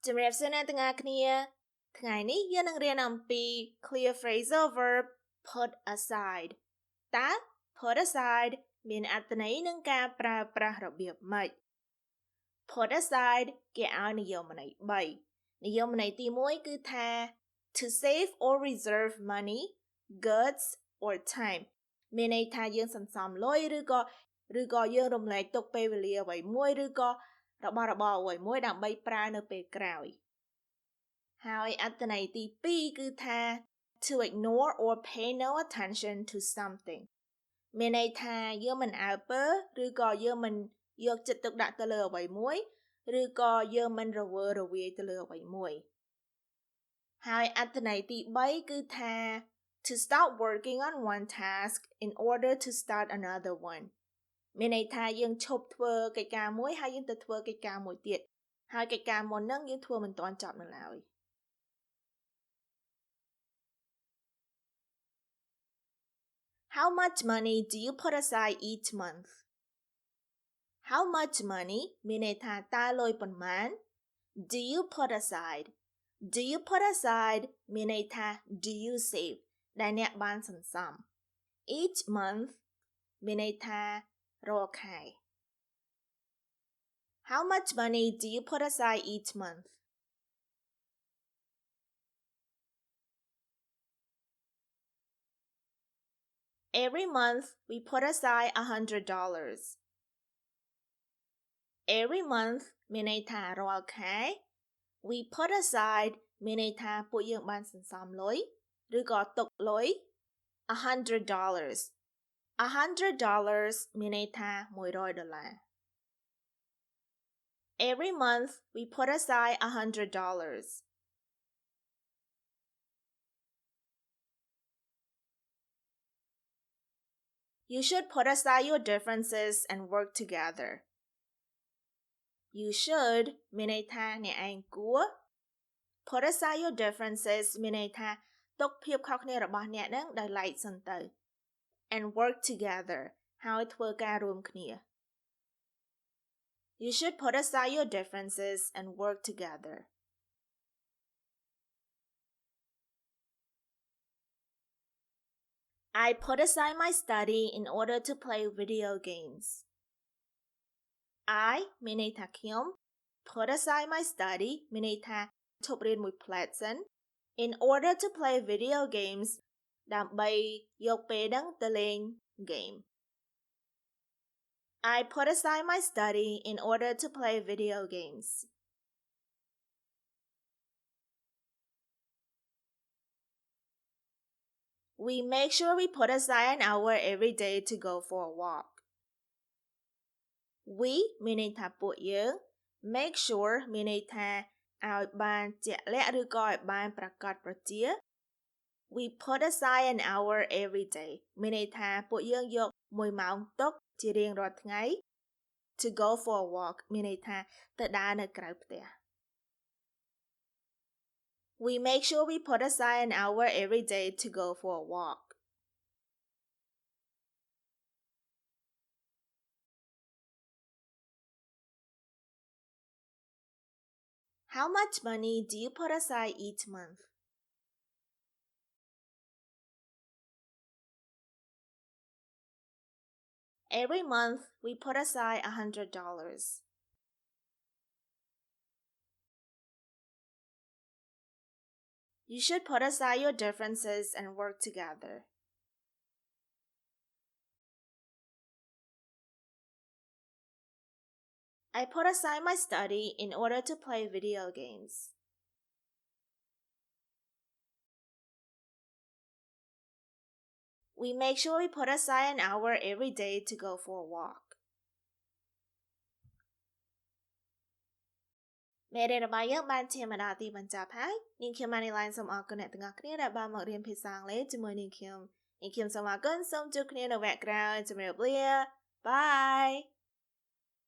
ជំរាបសួរអ្នកទាំងអស់គ្នាថ្ងៃនេះយើងនឹងរៀនអំពី clear phrasal verb put aside តើ put aside មានអត្ថន័យនឹងការប្រើប្រាស់របៀបម៉េច put aside គេឲ្យនិយមន័យ3និយមន័យទី1គឺថា to save or reserve money goods or time មានន័យថាយើងសន្សំលុយឬក៏យើងរំលែកទុកពេលវេលាអ្វីមួយឬក៏របស់របរអ្វីមួយដើម្បីប្រើនៅពេលក្រោយហើយអត្ថន័យទី2គឺថា to ignore or pay no attention to something មានន័យថាយើងមិនអើពើឬក៏យើងមិនយកចិត្តទុកដាក់ទៅលើអ្វីមួយឬក៏យើងមិនរវើរវាយទៅលើអ្វីមួយហើយអត្ថន័យទី3គឺថា to stop working on one task in order to start another one មានន័យថាយើងឈប់ធ្វើកិច្ចការមួយហើយយើងទៅធ្វើកិច្ចការមួយទៀតហើយកិច្ចការមុនហ្នឹងយើងធ្វើមិនទាន់ចប់នៅឡើយHow much money do you put aside each month? How much money មានន័យថាតើលុយប៉ុន្មាន Do you put aside? Do you put aside មានន័យថា Do you save ដែលអ្នកបានសន្សំ Each month មានន័យថារាល់ខែ How much money do you put aside each month? Every month we put aside $100. Every month មានន័យថារាល់ខែ we put aside មានន័យថាពួកយើងបានសន្សំលុយឬក៏ទុកលុយ$100 $100 មានន័យថា$100 Every month we put aside $100. You should put aside your differences and work together. You should មានន័យថាអ្នកឯងគួរ Put aside your differences មានន័យថាទុកភាពខុសគ្នារបស់អ្នកនឹងដោយឡែកសិនទៅ and work together ហើយធ្វើការរួមគ្នា You should put aside your differences and work together. I put aside my study in order to play video games. I មានន័យថាខ្ញុំ put aside my study មានន័យថាឈប់រៀនមួយផ្លែតសិន in order to play video games ដើម្បីយកពេលហ្នឹងទៅលេង game. I put aside my study in order to play video games. We make sure we put aside an hour every day to go for a walk. We មានន័យថាពួកយើង make sure មានន័យថាឲ្យបានជាក់លាក់ឬក៏ឲ្យបានប្រាកដប្រជា We put aside an hour every day មានន័យថាពួកយើងយក1ម៉ោងទុកជារៀងរាល់ថ្ងៃ to go for a walk មានន័យថាទៅដើរនៅក្រៅផ្ទះ We make sure we put aside an hour every day to go for a walk. How much money do you put aside each month? Every month we put aside $100. You should put aside your differences and work together. I put aside my study in order to play video games. We make sure we put aside an hour every day to go for a walk. មេរៀនរបស់យើងបានឈានមកដល់ទីបញ្ចប់ហើយនាងខ្ញុំ Manylen សូមអរគុណអ្នកទាំងអស់គ្នាដែលបានមករៀនភាសាអង់គ្លេសជាមួយនាងខ្ញុំសូមអរគុណសូមជួបគ្នានៅវគ្គក្រោយជម្រាបលា Bye